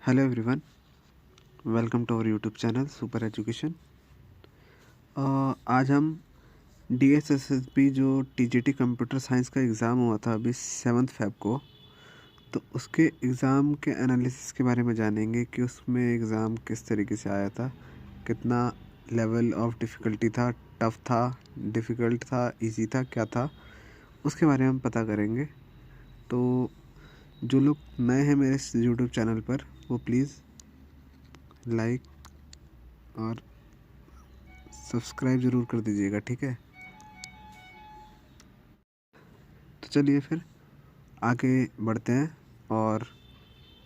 Hello everyone, welcome to our YouTube channel super education. आज हम DSSSB जो TGT computer science का exam हुआ था अभी 7 फ़ेब को, तो उसके एग्ज़ाम के एनालिसिस के बारे में जानेंगे कि उसमें एग्ज़ाम किस तरीके से आया था, कितना लेवल ऑफ डिफ़िकल्टी था, टफ़ था, डिफ़िकल्ट था, इजी था, क्या था, उसके बारे में हम पता करेंगे। तो जो लोग नए हैं मेरे इस यूट्यूब चैनल पर, वो प्लीज़ लाइक और सब्सक्राइब ज़रूर कर दीजिएगा, ठीक है। तो चलिए फिर आगे बढ़ते हैं और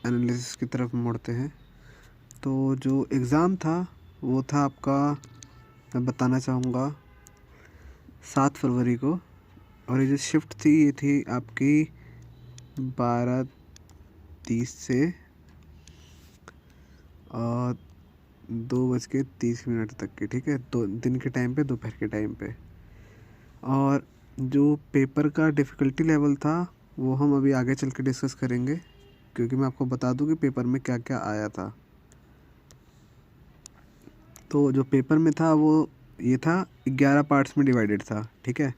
एनालिसिस की तरफ मुड़ते हैं। तो जो एग्ज़ाम था वो था आपका, मैं बताना चाहूँगा, 7 फरवरी को। और ये जो शिफ्ट थी ये थी आपकी 12:30 से 2:30 तक की, ठीक है, दो दिन के टाइम पे, दोपहर के टाइम पे। और जो पेपर का डिफ़िकल्टी लेवल था वो हम अभी आगे चल के डिस्कस करेंगे, क्योंकि मैं आपको बता दूं कि पेपर में क्या क्या आया था। तो जो पेपर में था वो ये था, 11 पार्ट्स में डिवाइडेड था, ठीक है,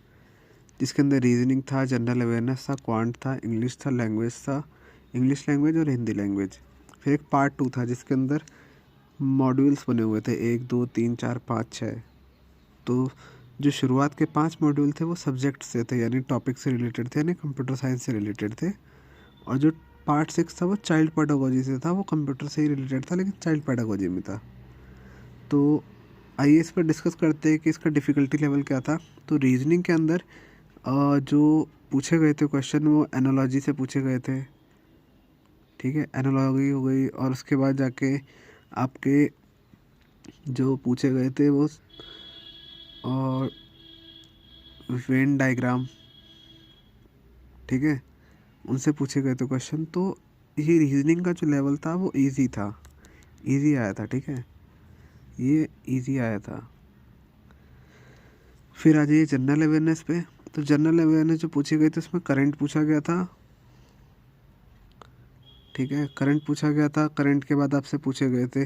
जिसके अंदर रीजनिंग था, जनरल अवेयरनेस था, क्वांट था, इंग्लिश था, लैंग्वेज था, इंग्लिश लैंग्वेज और हिंदी लैंग्वेज। फिर एक पार्ट 2 था जिसके अंदर मॉड्यूल्स बने हुए थे, 1 2 3 4 5 6। तो जो शुरुआत के 5 मॉड्यूल थे वो सब्जेक्ट से थे, यानी टॉपिक से रिलेटेड थे, यानी कंप्यूटर साइंस से रिलेटेड थे। और जो पार्ट 6 था वो चाइल्ड पेडागोजी से था, वो कंप्यूटर से ही रिलेटेड था लेकिन चाइल्ड पेडागोजी में था। तो आइए इस पर डिस्कस करते हैं कि इसका डिफ़िकल्टी लेवल क्या था। तो रीजनिंग के अंदर जो पूछे गए थे क्वेश्चन वो एनालॉजी से पूछे गए थे, ठीक है, एनालॉजी हो गई। और उसके बाद जाके आपके जो पूछे गए थे वो और वेन डायग्राम, ठीक है, उनसे पूछे गए थे क्वेश्चन। तो ये रीजनिंग का जो लेवल था वो इजी था, इजी आया था, ठीक है, ये इजी आया था। फिर आ जाइए जनरल अवेयरनेस पे। तो जनरल अवेयरनेस जो पूछी गई थी उसमें करंट पूछा गया था, ठीक है, करंट पूछा गया था। करंट के बाद आपसे पूछे गए थे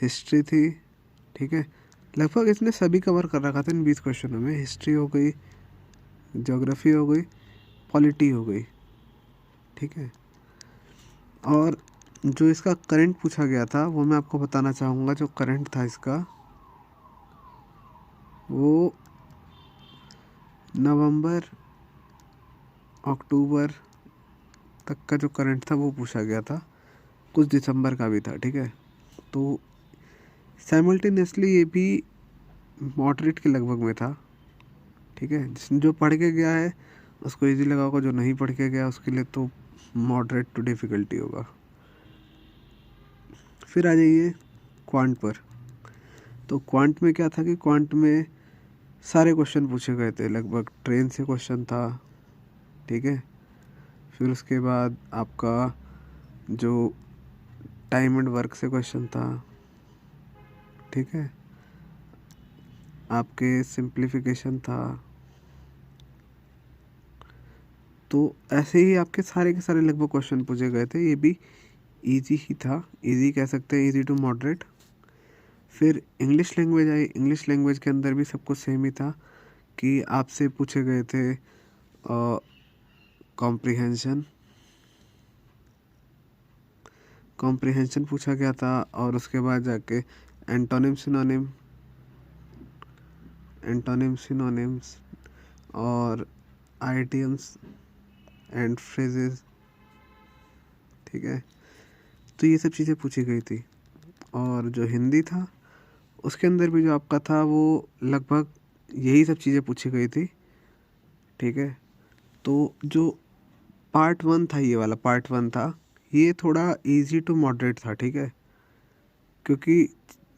हिस्ट्री थी, ठीक है, लगभग इसने सभी कवर कर रखा था इन 20 क्वेश्चनों में। हिस्ट्री हो गई, ज्योग्राफी हो गई, पॉलिटी हो गई, ठीक है। और जो इसका करंट पूछा गया था वो मैं आपको बताना चाहूँगा। जो करंट था इसका वो नवंबर अक्टूबर तक का जो करंट था वो पूछा गया था, कुछ दिसंबर का भी था, ठीक है। तो साइमल्टेनियसली ये भी मॉडरेट के लगभग में था, ठीक है। जिसने जो पढ़ के गया है उसको इजी लगा होगा, जो नहीं पढ़ के गया उसके लिए तो मॉडरेट टू डिफ़िकल्टी होगा। फिर आ जाइए क्वांट पर। तो क्वांट में क्या था कि क्वांट में सारे क्वेश्चन पूछे गए थे, लगभग ट्रेन से क्वेश्चन था, ठीक है। फिर उसके बाद आपका जो टाइम एंड वर्क से क्वेश्चन था, ठीक है, आपके सिंप्लीफिकेशन था। तो ऐसे ही आपके सारे के सारे लगभग क्वेश्चन पूछे गए थे, ये भी इजी ही था, इजी कह सकते हैं, इजी टू मॉडरेट। फिर English language I. English language के अंदर भी सब कुछ सेम ही था कि आपसे पूछे गए थे कॉम्प्रिहेंशन, कॉम्प्रिहेंशन पूछा गया था। और उसके बाद जाके एंटोनिम सिनोनिम, एंटोनिम सिनोनिम्स और आइडियम्स एंड फ्रेजेस, ठीक है। तो ये सब चीज़ें पूछी गई थी। और जो हिंदी था उसके अंदर भी जो आपका था वो लगभग यही सब चीज़ें पूछी गई थी, ठीक है। तो जो पार्ट 1 था, ये वाला पार्ट 1 था, ये थोड़ा इजी टू मॉडरेट था, ठीक है, क्योंकि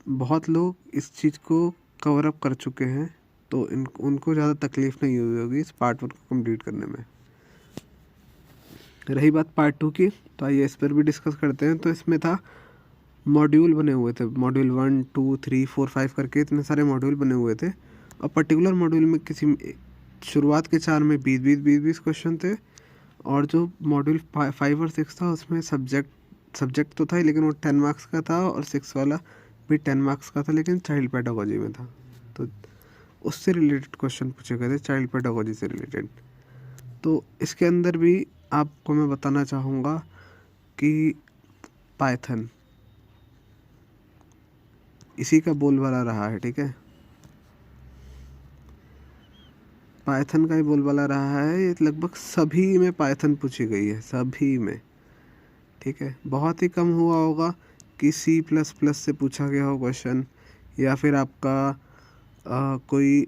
बहुत लोग इस चीज़ को कवर अप कर चुके हैं, तो उनको ज़्यादा तकलीफ़ नहीं हुई होगी इस पार्ट 1 को कंप्लीट करने में। रही बात पार्ट 2 की, तो आइए इस पर भी डिस्कस करते हैं। तो इसमें था मॉड्यूल बने हुए थे, मॉड्यूल 1 2 3 4 5 करके इतने सारे मॉड्यूल बने हुए थे। और पर्टिकुलर मॉड्यूल में किसी शुरुआत के 4 में 20 20 20 20 क्वेश्चन थे। और जो मॉड्यूल 5 और 6 था उसमें सब्जेक्ट सब्जेक्ट तो था ही, लेकिन वो 10 मार्क्स का था, और 6 वाला भी 10 मार्क्स का था, लेकिन चाइल्ड पेडागोजी में था। तो उससे रिलेटेड क्वेश्चन पूछे गए थे, चाइल्ड पेडागोजी से रिलेटेड। तो इसके अंदर भी आपको मैं बताना चाहूँगा कि पाइथन इसी का बोलबाला रहा है, ठीक है। पाइथन का ही बोलबाला रहा है, ये लगभग सभी में पाइथन पूछी गई है, सभी में, ठीक है। बहुत ही कम हुआ होगा कि C++ से पूछा गया हो क्वेश्चन, या फिर आपका कोई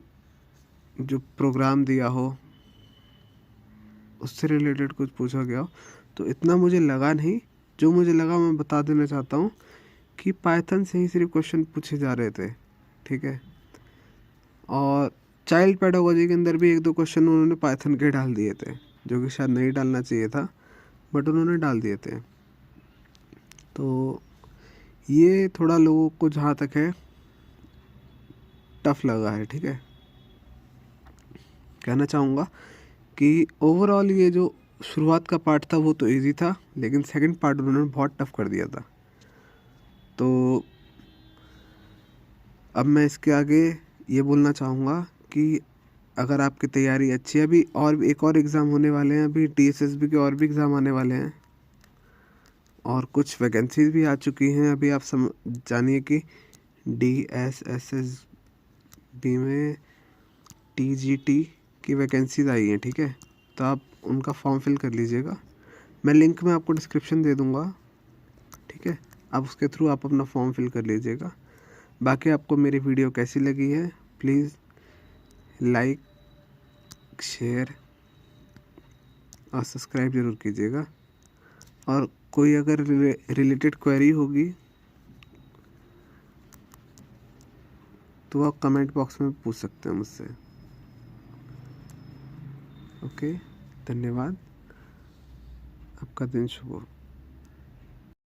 जो प्रोग्राम दिया हो उससे रिलेटेड कुछ पूछा गया हो। तो इतना मुझे लगा नहीं, जो मुझे लगा मैं बता देना चाहता हूँ कि पाइथन से ही सिर्फ क्वेश्चन पूछे जा रहे थे, ठीक है। और चाइल्ड पेडागोजी के अंदर भी 1-2 क्वेश्चन उन्होंने पाइथन के डाल दिए थे, जो कि शायद नहीं डालना चाहिए था, बट उन्होंने डाल दिए थे। तो ये थोड़ा लोगों को जहाँ तक है टफ लगा है, ठीक है। कहना चाहूँगा कि ओवरऑल ये जो शुरुआत का पार्ट था वो तो इजी था, लेकिन सेकंड पार्ट उन्होंने बहुत टफ कर दिया था। तो अब मैं इसके आगे ये बोलना चाहूँगा कि अगर आपकी तैयारी अच्छी है, अभी और एक और एग्ज़ाम होने वाले हैं, अभी DSSB के और भी एग्ज़ाम आने वाले हैं, और कुछ वैकेंसीज भी आ चुकी हैं। अभी आप जानिए कि DSSB में TGT की वैकेंसीज आई हैं, ठीक है। तो आप उनका फॉर्म फिल कर लीजिएगा, मैं लिंक में आपको डिस्क्रिप्शन दे दूँगा, ठीक है। आप उसके थ्रू आप अपना फॉर्म फिल कर लीजिएगा। बाकी आपको मेरी वीडियो कैसी लगी है, प्लीज़ लाइक, शेयर और सब्सक्राइब ज़रूर कीजिएगा। और कोई अगर रिलेटेड क्वेरी होगी तो आप कमेंट बॉक्स में पूछ सकते हैं मुझसे। ओके, धन्यवाद। आपका दिन शुभ हो।